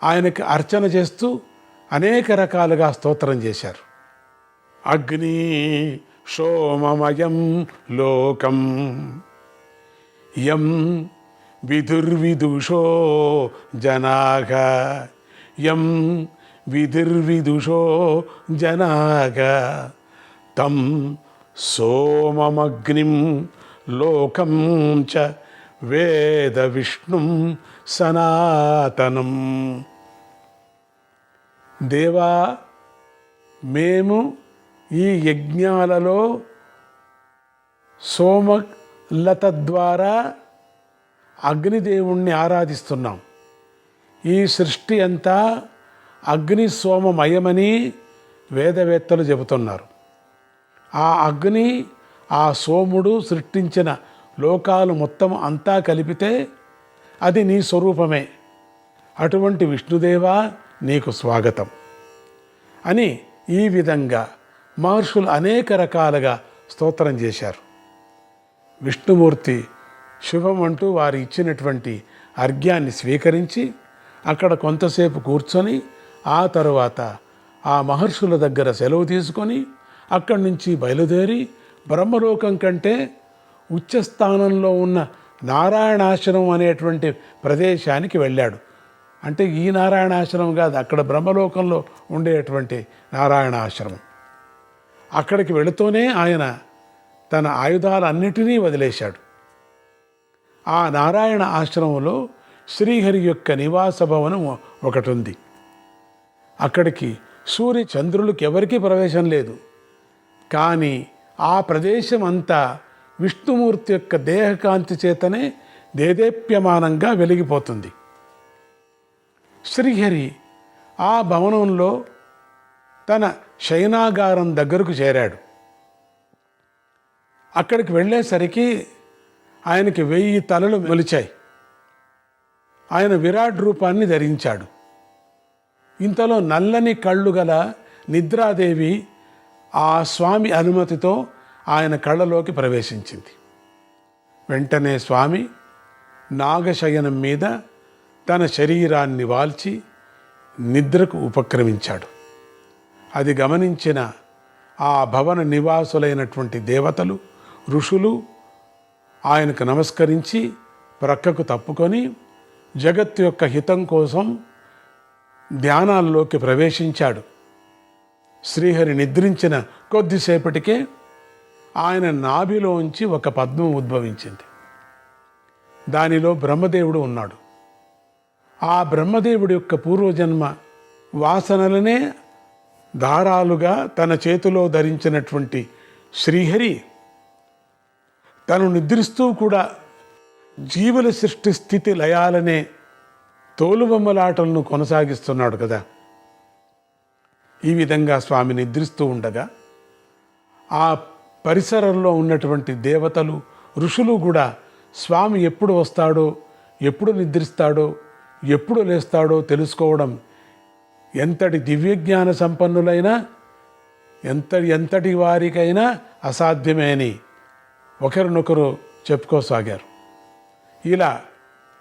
ఆయనకి అర్చన చేస్తూ అనేక రకాలుగా స్తోత్రం చేశారు. అగ్ని సోమమయం లోకం యం విదుర్విదుషో జనాగ యం విదుర్విదుషో జనాగ తం సోమమగ్నిం లోకం చ వేద విష్ణుం సనాతనం. దేవా, మేము ఈ యజ్ఞాలలో సోమలత ద్వారా అగ్నిదేవుణ్ణి ఆరాధిస్తున్నాం. ఈ సృష్టి అంతా అగ్ని సోమమయమని వేదవేత్తలు చెబుతున్నారు. ఆ అగ్ని, ఆ సోముడు సృష్టించిన లోకాలు మొత్తం అంతా కలిపితే అది నీ స్వరూపమే. అటువంటి విష్ణుదేవా, నీకు స్వాగతం అని ఈ విధంగా మహర్షులు అనేక రకాలుగా స్తోత్రం చేశారు. విష్ణుమూర్తి శుభం అంటూ వారు ఇచ్చినటువంటి అర్ఘ్యాన్ని స్వీకరించి అక్కడ కొంతసేపు కూర్చొని ఆ తరువాత ఆ మహర్షుల దగ్గర సెలవు తీసుకొని అక్కడి నుంచి బయలుదేరి బ్రహ్మలోకం కంటే ఉచ్చస్థానంలో ఉన్న నారాయణాశ్రమం అనేటువంటి ప్రదేశానికి వెళ్ళాడు. అంటే ఈ నారాయణాశ్రమం కాదు, అక్కడ బ్రహ్మలోకంలో ఉండేటువంటి నారాయణాశ్రమం. అక్కడికి వెళుతూనే ఆయన తన ఆయుధాలన్నిటినీ వదిలేశాడు. ఆ నారాయణ ఆశ్రమంలో శ్రీహరి యొక్క నివాస భవనం ఒకటి ఉంది. అక్కడికి సూర్య చంద్రులకు ఎవరికీ ప్రవేశం లేదు. కానీ ఆ ప్రదేశం అంతా విష్ణుమూర్తి యొక్క దేహకాంతి చేతనే దేదీప్యమానంగా వెలిగిపోతుంది. శ్రీహరి ఆ భవనంలో తన శయనాగారం దగ్గరకు చేరాడు. అక్కడికి వెళ్ళేసరికి ఆయనకి 1000 తలలు మొలిచాయి. ఆయన విరాట్ రూపాన్ని ధరించాడు. ఇంతలో నల్లని కళ్ళు గల నిద్రాదేవి ఆ స్వామి అనుమతితో ఆయన కళ్ళలోకి ప్రవేశించింది. వెంటనే స్వామి నాగశయనం మీద తన శరీరాన్ని వాల్చి నిద్రకు ఉపక్రమించాడు. అది గమనించిన ఆ భవన నివాసులైనటువంటి దేవతలు, ఋషులు ఆయనకు నమస్కరించి ప్రక్కకు తప్పుకొని జగత్తు యొక్క హితం కోసం ధ్యానాల్లోకి ప్రవేశించాడు. శ్రీహరి నిద్రించిన కొద్దిసేపటికే ఆయన నాభిలోంచి ఒక పద్మం ఉద్భవించింది. దానిలో బ్రహ్మదేవుడు ఉన్నాడు. ఆ బ్రహ్మదేవుడి యొక్క పూర్వజన్మ వాసనలనే దారాలుగా తన చేతిలో ధరించినటువంటి శ్రీహరి తను నిద్రిస్తూ కూడా జీవుల సృష్టి స్థితి లయాలనే తోలుబొమ్మలాటలను కొనసాగిస్తున్నాడు కదా. ఈ విధంగా స్వామి నిద్రిస్తూ ఉండగా ఆ పరిసరంలో ఉన్నటువంటి దేవతలు, ఋషులు కూడా స్వామి ఎప్పుడు వస్తాడో, ఎప్పుడు నిద్రిస్తాడో, ఎప్పుడు లేస్తాడో తెలుసుకోవడం ఎంతటి దివ్యజ్ఞాన సంపన్నులైనా ఎంతటి వారికైనా అసాధ్యమే అని ఒకరినొకరు చెప్పుకోసాగారు. ఇలా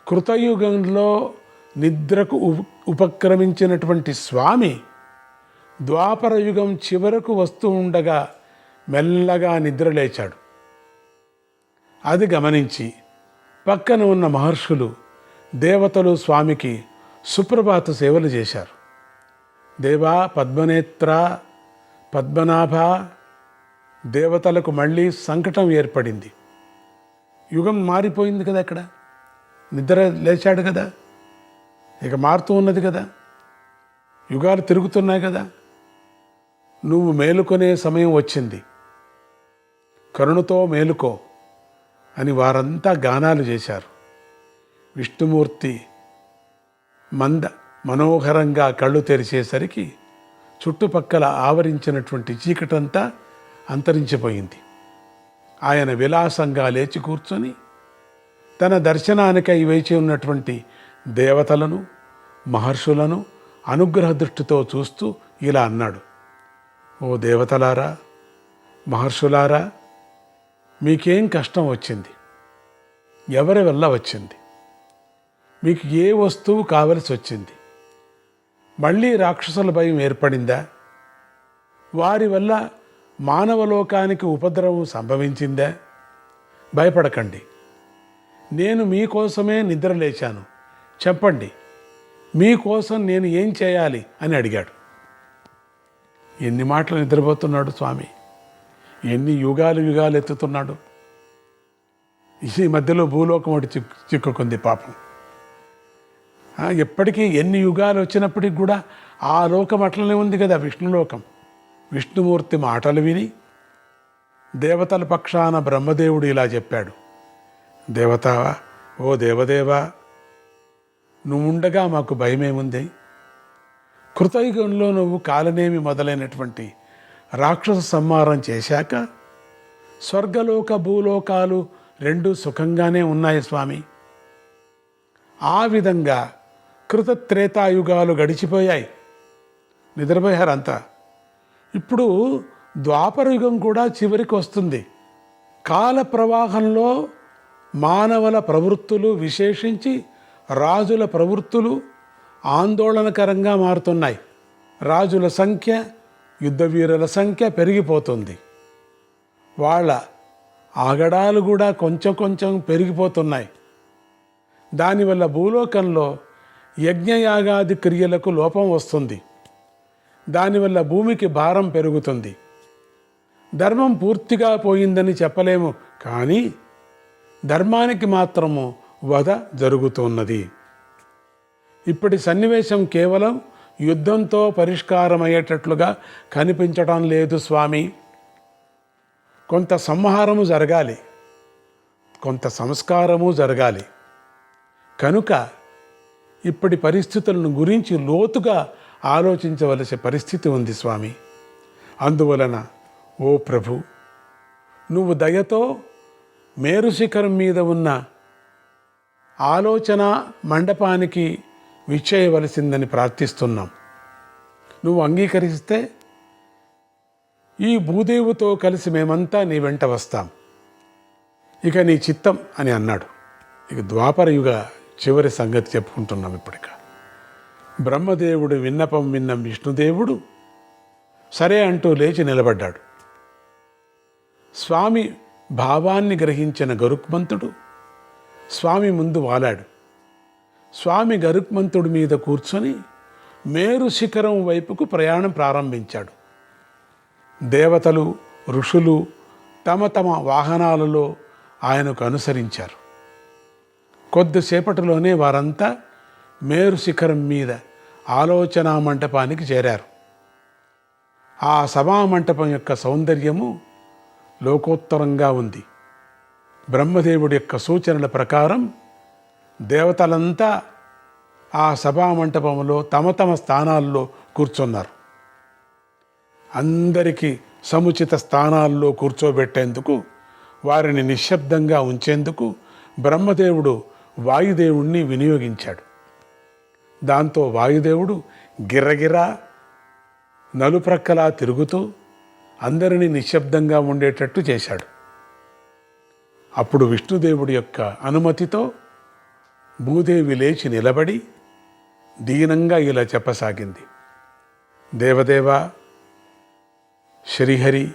కృతయుగంలో నిద్రకు ఉపక్రమించినటువంటి స్వామి ద్వాపర యుగం చివరకు వస్తూ ఉండగా మెల్లగా నిద్రలేచాడు. అది గమనించి పక్కన ఉన్న మహర్షులు, దేవతలు స్వామికి సుప్రభాత సేవలు చేశారు. దేవా పద్మనేత్ర పద్మనాభ, దేవతలకు మళ్ళీ సంకటం ఏర్పడింది. యుగం మారిపోయింది కదా, అక్కడ నిద్ర లేచాడు కదా, ఇక మారుతూ ఉన్నది కదా, యుగాలు తిరుగుతున్నాయి కదా, నువ్వు మేలుకొనే సమయం వచ్చింది, కరుణతో మేలుకో అని వారంతా గానాలు చేశారు. విష్ణుమూర్తి మనోహరంగా కళ్ళు తెరిచేసరికి చుట్టుపక్కల ఆవరించినటువంటి చీకటంతా అంతరించిపోయింది. ఆయన విలాసంగా లేచి కూర్చొని తన దర్శనానికై వేచి ఉన్నటువంటి దేవతలను, మహర్షులను అనుగ్రహ దృష్టితో చూస్తూ ఇలా అన్నాడు: ఓ దేవతలారా, మహర్షులారా, మీకేం కష్టం వచ్చింది? ఎవరి వల్ల వచ్చింది? మీకు ఏ వస్తువు కావలసి వచ్చింది? మళ్ళీ రాక్షసుల భయం ఏర్పడిందా? వారి వల్ల మానవలోకానికి ఉపద్రవం సంభవించిందా? భయపడకండి, నేను మీకోసమే నిద్ర లేచాను, చెప్పండి, మీకోసం నేను ఏం చేయాలి అని అడిగాడు. ఎన్ని మాటలు నిద్రపోతున్నాడు స్వామి, ఎన్ని యుగాలు ఎత్తుతున్నాడు. ఈ మధ్యలో భూలోకం ఒకటి చిక్కుకుంది పాపం. ఎప్పటికీ ఎన్ని యుగాలు వచ్చినప్పటికి కూడా ఆ లోకం అట్లనే ఉంది కదా, విష్ణులోకం. విష్ణుమూర్తి మాటలు విని దేవతల పక్షాన బ్రహ్మదేవుడు ఇలా చెప్పాడు: దేవతావా, ఓ దేవదేవా, నువ్వుండగా మాకు భయమేముంది? కృతయుగంలో నువ్వు కాలనేమి మొదలైనటువంటి రాక్షస సంహారం చేశాక స్వర్గలోక భూలోకాలు రెండూ సుఖంగానే ఉన్నాయి స్వామి. ఆ విధంగా కృతత్రేతాయుగాలు గడిచిపోయాయి, నిద్రపోయారంతా. ఇప్పుడు ద్వాపరయుగం కూడా చివరికి వస్తుంది. కాల ప్రవాహంలో మానవుల ప్రవృత్తులు, విశేషించి రాజుల ప్రవృత్తులు ఆందోళనకరంగా మారుతున్నాయి. రాజుల సంఖ్య, యుద్ధవీరుల సంఖ్య పెరిగిపోతుంది. వాళ్ళ ఆగడాలు కూడా కొంచెం పెరిగిపోతున్నాయి. దానివల్ల భూలోకంలో యజ్ఞయాగాది క్రియలకు లోపం వస్తుంది. దానివల్ల భూమికి భారం పెరుగుతుంది. ధర్మం పూర్తిగా పోయిందని చెప్పలేము, కానీ ధర్మానికి మాత్రము వధ జరుగుతున్నది. ఇప్పటి సన్నివేశం కేవలం యుద్ధంతో పరిష్కారమయ్యేటట్లుగా కనిపించటం లేదు స్వామి. కొంత సంహారము జరగాలి, కొంత సంస్కారము జరగాలి. కనుక ఇప్పటి పరిస్థితులను గురించి లోతుగా ఆలోచించవలసిన పరిస్థితి ఉంది స్వామి. అందువలన ఓ ప్రభు, నువ్వు దయతో మేరు శిఖరం మీద ఉన్న ఆలోచన మండపానికి విచ్చేయవలసిందని ప్రార్థిస్తున్నాం. నువ్వు అంగీకరిస్తే ఈ భూదేవుతో కలిసి మేమంతా నీ వెంట వస్తాం. ఇక నీ చిత్తం అని అన్నాడు. ఇక ద్వాపరయుగ చివరి సంగతి చెప్పుకుంటున్నాం ఇప్పటిక. బ్రహ్మదేవుడు విన్నపం విన్న విష్ణుదేవుడు సరే అంటూ లేచి నిలబడ్డాడు. స్వామి భావాన్ని గ్రహించిన గరుక్మంతుడు స్వామి ముందు వాలాడు. స్వామి గరుక్మంతుడి మీద కూర్చొని మేరు శిఖరం వైపుకు ప్రయాణం ప్రారంభించాడు. దేవతలు, ఋషులు తమ తమ వాహనాలలో ఆయనకు అనుసరించారు. కొద్దిసేపటిలోనే వారంతా మేరు శిఖరం మీద ఆలోచనా మంటపానికి చేరారు. ఆ సభామంటపం యొక్క సౌందర్యము లోకోత్తరంగా ఉంది. బ్రహ్మదేవుడి యొక్క సూచనల ప్రకారం దేవతలంతా ఆ సభామంటపంలో తమ తమ స్థానాల్లో కూర్చున్నారు. అందరికీ సముచిత స్థానాల్లో కూర్చోబెట్టేందుకు, వారిని నిశ్శబ్దంగా ఉంచేందుకు బ్రహ్మదేవుడు వాయుదేవుణ్ణి వినియోగించాడు. దాంతో వాయుదేవుడు గిర్రగిరా నలుప్రక్కలా తిరుగుతూ అందరినీ నిశ్శబ్దంగా ఉండేటట్టు చేశాడు. అప్పుడు విష్ణుదేవుడి యొక్క అనుమతితో భూదేవి లేచి నిలబడి దీనంగా ఇలా చెప్పసాగింది: దేవదేవా, శ్రీహరి,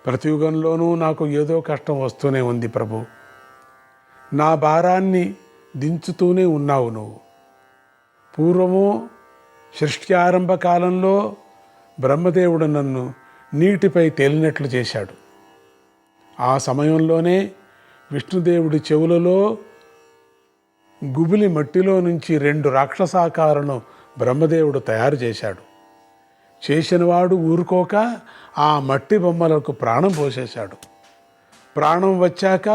ప్రతియుగంలోనూ నాకు ఏదో కష్టం వస్తూనే ఉంది ప్రభు. నా భారాన్ని దించుతూనే ఉన్నావు నువ్వు. పూర్వమో సృష్టి ఆరంభ కాలంలో బ్రహ్మదేవుడు నన్ను నీటిపై తేలినట్లు చేశాడు. ఆ సమయంలోనే విష్ణుదేవుడి చెవులలో గుబిలి మట్టిలో నుంచి 2 రాక్షసాకాలను బ్రహ్మదేవుడు తయారు చేశాడు. చేసినవాడు ఊరుకోక ఆ మట్టి బొమ్మలకు ప్రాణం పోసేశాడు. ప్రాణం వచ్చాక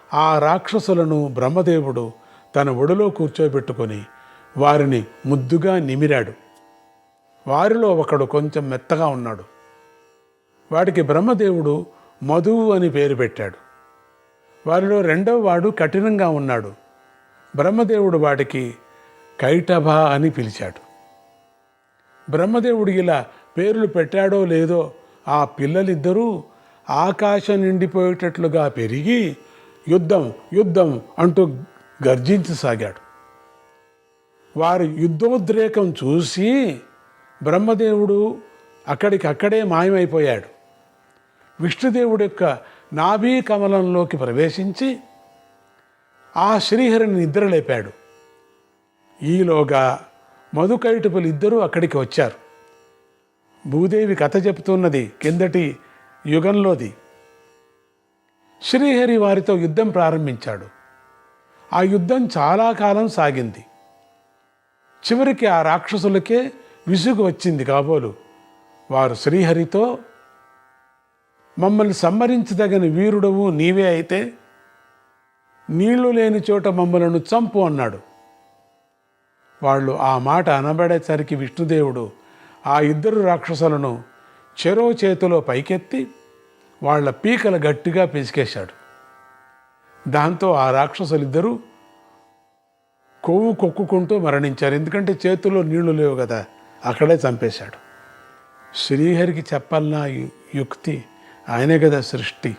ఆ రాక్షసులను బ్రహ్మదేవుడు తన ఒడిలో కూర్చోబెట్టుకొని వారిని ముద్దుగా నిమిరాడు. వారిలో ఒకడు కొంచెం మెత్తగా ఉన్నాడు. వాడికి బ్రహ్మదేవుడు మధువు అని పేరు పెట్టాడు. వారిలో 2వ వాడు కఠినంగా ఉన్నాడు. బ్రహ్మదేవుడు వాడికి కైటభ అని పిలిచాడు. బ్రహ్మదేవుడు ఇలా పేర్లు పెట్టాడో లేదో ఆ పిల్లలిద్దరూ ఆకాశం నిండిపోయేటట్లుగా పెరిగి యుద్ధం యుద్ధం అంటూ గర్జించసాగాడు. వారి యుద్ధోద్రేకం చూసి బ్రహ్మదేవుడు అక్కడికక్కడే మాయమైపోయాడు. విష్ణుదేవుడి యొక్క నాభీ కమలంలోకి ప్రవేశించి ఆ శ్రీహరిని నిద్రలేపాడు. ఈలోగా మధుకైటపులు ఇద్దరూ అక్కడికి వచ్చారు. భూదేవి కథ చెబుతున్నది కిందటి యుగంలోది. శ్రీహరి వారితో యుద్ధం ప్రారంభించాడు. ఆ యుద్ధం చాలా కాలం సాగింది. చివరికి ఆ రాక్షసులకే విసుగు వచ్చింది కాబోలు. వారు శ్రీహరితో, మమ్మల్ని సంహరించదగిన వీరుడవు నీవే అయితే నీళ్లు లేని చోట మమ్మలను చంపు అన్నాడు. వాళ్ళు ఆ మాట అనబడేసరికి విష్ణుదేవుడు ఆ 2 రాక్షసులను చెరో చేతిలో పైకెత్తి వాళ్ళ పీకలు గట్టిగా పిసికేశాడు. దాంతో ఆ రాక్షసులిద్దరూ కొవ్వు కొక్కుకుంటూ మరణించారు. ఎందుకంటే చేతుల్లో నీళ్లు లేవు కదా, అక్కడే చంపేశాడు. శ్రీహరికి చెప్పాలన్నా యుక్తి, ఆయనే కదా సృష్టి.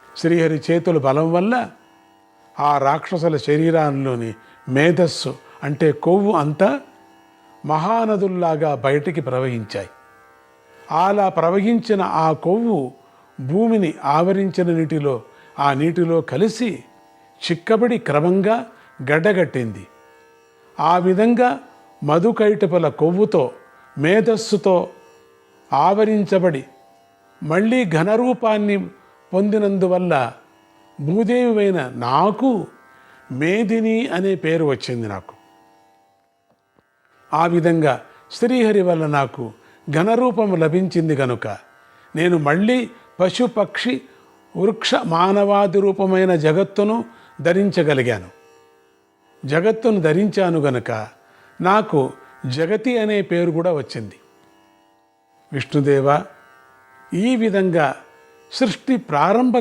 శ్రీహరి చేతుల బలం వల్ల ఆ రాక్షసుల శరీరాల్లోని మేధస్సు అంటే కొవ్వు అంతా మహానదుల్లాగా బయటికి ప్రవహించాయి. అలా ప్రవహించిన ఆ కొవ్వు భూమిని ఆవరించిన ఆ నీటిలో కలిసి చిక్కబడి క్రమంగా గడ్డగట్టింది. ఆ విధంగా మధుకైటపుల కొవ్వుతో మేధస్సుతో ఆవరించబడి మళ్ళీ ఘనరూపాన్ని పొందినందువల్ల భూదేవివైన నాకు మేదిని అనే పేరు వచ్చింది. నాకు ఆ విధంగా శ్రీహరి వల్ల నాకు ఘనరూపం లభించింది కనుక నేను మళ్ళీ పశు పక్షి వృక్ష మానవాది రూపమైన జగత్తును ధరించగలిగాను. జగత్తును ధరించాను గనుక నాకు జగతి అనే పేరు కూడా వచ్చింది. విష్ణుదేవ, ఈ విధంగా సృష్టి ప్రారంభ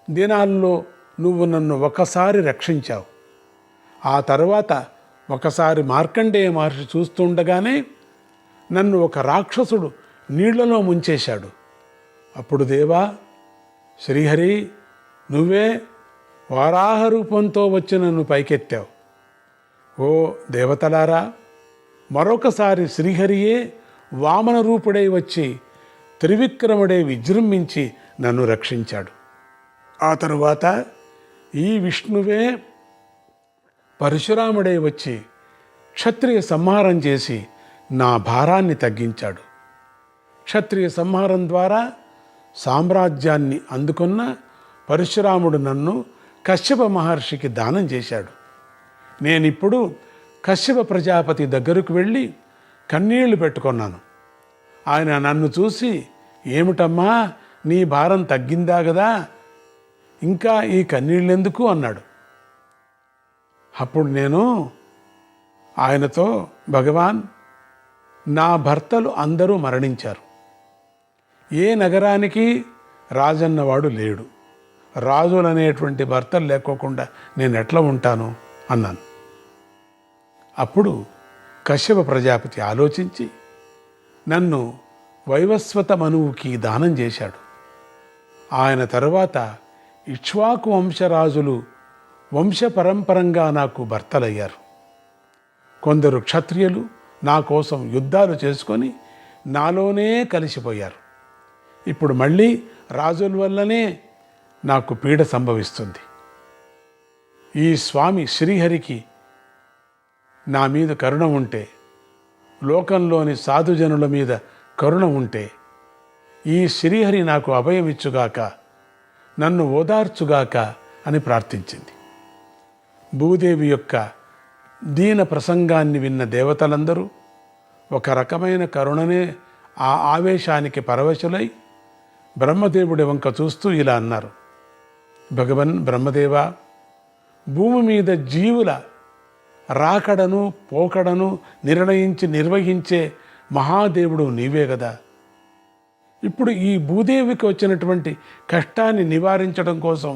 దినాల్లో నువ్వు నన్ను ఒకసారి రక్షించావు. ఆ తర్వాత ఒకసారి మార్కండేయ మహర్షి చూస్తుండగానే నన్ను ఒక రాక్షసుడు నీళ్లలో ముంచేశాడు. అప్పుడు దేవా శ్రీహరి, నువ్వే వారాహ రూపంతో వచ్చి నన్ను పైకెత్తావు. ఓ దేవతలారా, మరొకసారి శ్రీహరియే వామన రూపుడై వచ్చి త్రివిక్రముడై విజృంభించి నన్ను రక్షించాడు. ఆ తరువాత ఈ విష్ణువే పరశురాముడై వచ్చి క్షత్రియ సంహారం చేసి నా భారాన్ని తగ్గించాడు. క్షత్రియ సంహారం ద్వారా సామ్రాజ్యాన్ని అందుకున్న పరశురాముడు నన్ను కశ్యప మహర్షికి దానం చేశాడు. నేనిప్పుడు కశ్యప ప్రజాపతి దగ్గరకు వెళ్ళి కన్నీళ్లు పెట్టుకున్నాను. ఆయన నన్ను చూసి, ఏమిటమ్మా నీ భారం తగ్గిందా కదా, ఇంకా ఈ కన్నీళ్ళెందుకు అన్నాడు. అప్పుడు నేను ఆయనతో, భగవాన్, నా భర్తలు అందరూ మరణించారు. ఏ నగరానికి రాజన్నవాడు లేడు. రాజులనేటువంటి భర్తలు లేకోకుండా నేను ఎట్లా ఉంటాను అన్నాను. అప్పుడు కశ్యప ప్రజాపతి ఆలోచించి నన్ను వైవస్వత మనువుకి దానం చేశాడు. ఆయన తరువాత ఇక్ష్వాకు వంశరాజులు వంశపరంపరంగా నాకు భర్తలయ్యారు. కొందరు క్షత్రియులు నా కోసం యుద్ధాలు చేసుకొని నాలోనే కలిసిపోయారు. ఇప్పుడు మళ్ళీ రాజుల వల్లనే నాకు పీడ సంభవిస్తుంది. ఈ స్వామి శ్రీహరికి నా మీద కరుణ ఉంటే లోకంలోని సాధుజనుల మీద కరుణ ఉంటే ఈ శ్రీహరి నాకు అభయమిచ్చుగాక, నన్ను ఓదార్చుగాక అని ప్రార్థించింది. భూదేవి యొక్క దీన ప్రసంగాన్ని విన్న దేవతలందరూ ఒక రకమైన కరుణనే ఆ ఆవేశానికి పరవశులై బ్రహ్మదేవుడి వంక చూస్తూ ఇలా అన్నారు: భగవన్ బ్రహ్మదేవ, భూమి మీద జీవుల రాకడను పోకడను నిర్వహించే మహాదేవుడు నీవే కదా. ఇప్పుడు ఈ భూదేవికి వచ్చినటువంటి కష్టాన్ని నివారించడం కోసం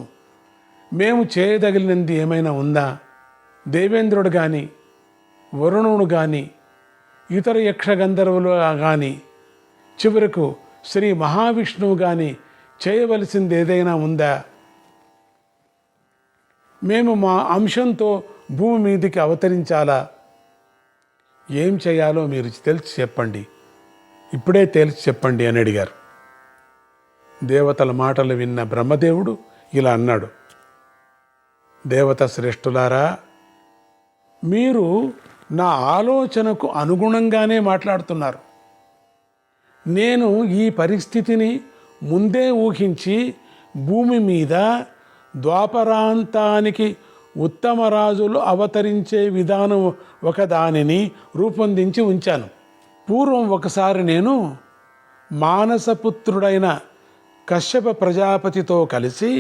మేము చేయదగినది ఏమైనా ఉందా? దేవేంద్రుడు కానీ, వరుణుడు కానీ, ఇతర యక్షగంధర్వులు కానీ, చివరకు శ్రీ మహావిష్ణువు కానీ చేయవలసింది ఏదైనా ఉందా? మేము మా అంశంతో భూమి మీదికి అవతరించాలా? ఏం చేయాలో మీరు తెలిసి చెప్పండి, ఇప్పుడే తేల్చి చెప్పండి అని అడిగారు. దేవతల మాటలు విన్న బ్రహ్మదేవుడు ఇలా అన్నాడు: దేవత శ్రేష్ఠులారా, మీరు నా ఆలోచనకు అనుగుణంగానే మాట్లాడుతున్నారు. నేను ఈ పరిస్థితిని ముందే ఊహించి భూమి మీద ద్వాపరాంతానికి ఉత్తమ రాజులు అవతరించే విధానం ఒకదానిని రూపొందించి ఉంచాను. పూర్వం ఒకసారి నేను మానసపుత్రుడైన కశ్యప ప్రజాపతితో కలిసి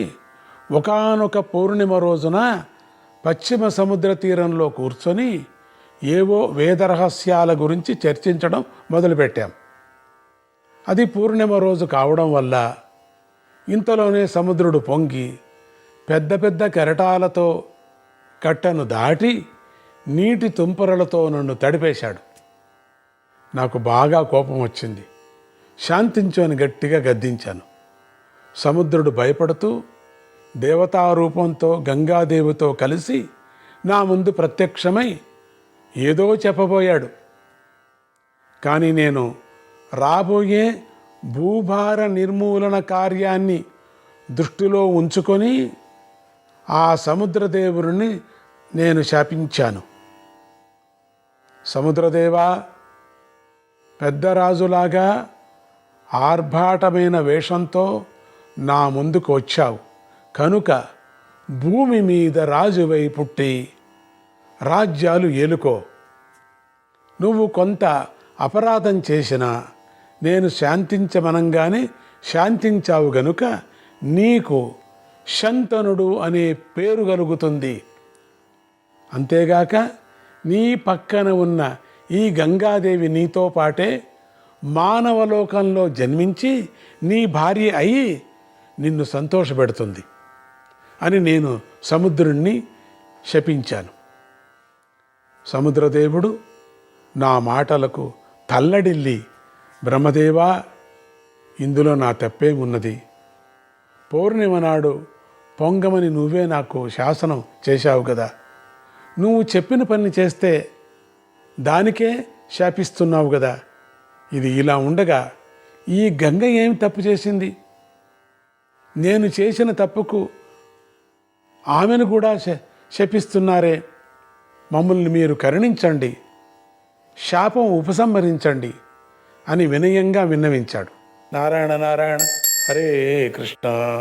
ఒకానొక పూర్ణిమ రోజున పశ్చిమ సముద్ర తీరంలో కూర్చొని ఏవో వేదరహస్యాల గురించి చర్చించడం మొదలుపెట్టాం. అది పూర్ణిమ రోజు కావడం వల్ల ఇంతలోనే సముద్రుడు పొంగి పెద్ద పెద్ద కెరటాలతో కట్టను దాటి నీటి తుంపరలతో నన్ను తడిపేశాడు. నాకు బాగా కోపం వచ్చింది. శాంతించు అని గట్టిగా గద్దించాను. సముద్రుడు భయపడుతూ దేవతారూపంతో గంగాదేవితో కలిసి నా ముందు ప్రత్యక్షమై ఏదో చెప్పబోయాడు. కానీ నేను రాబోయే భూభార నిర్మూలన కార్యాన్ని దృష్టిలో ఉంచుకొని ఆ సముద్రదేవుని నేను శాపించాను. సముద్రదేవా, పెద్ద రాజులాగా ఆర్భాటమైన వేషంతో నా ముందుకు వచ్చావు కనుక భూమి మీద రాజువై పుట్టి రాజ్యాలు ఏలుకో. నువ్వు కొంత అపరాధం చేసినా నేను శాంతించమనంగానే శాంతించావు గనుక నీకు శంతనుడు అనే పేరు కలుగుతుంది. అంతేగాక నీ పక్కన ఉన్న ఈ గంగాదేవి నీతో పాటే మానవలోకంలో జన్మించి నీ భార్య అయి నిన్ను సంతోషపెడుతుంది అని నేను సముద్రుణ్ణి శపించాను. సముద్రదేవుడు నా మాటలకు తల్లడిల్లి, బ్రహ్మదేవా, ఇందులో నా తప్పేమున్నది? పౌర్ణిమ నాడు పొంగమని నువ్వే నాకు శాసనం చేశావు కదా. నువ్వు చెప్పిన పని చేస్తే దానికే శాపిస్తున్నావు కదా. ఇది ఇలా ఉండగా ఈ గంగ ఏమి తప్పు చేసింది? నేను చేసిన తప్పుకు ఆమెను కూడా శపిస్తున్నారే. మమ్మల్ని మీరు కరుణించండి, శాపం ఉపసంహరించండి అని వినయంగా విన్నవించాడు. నారాయణ నారాయణ, హరే కృష్ణ.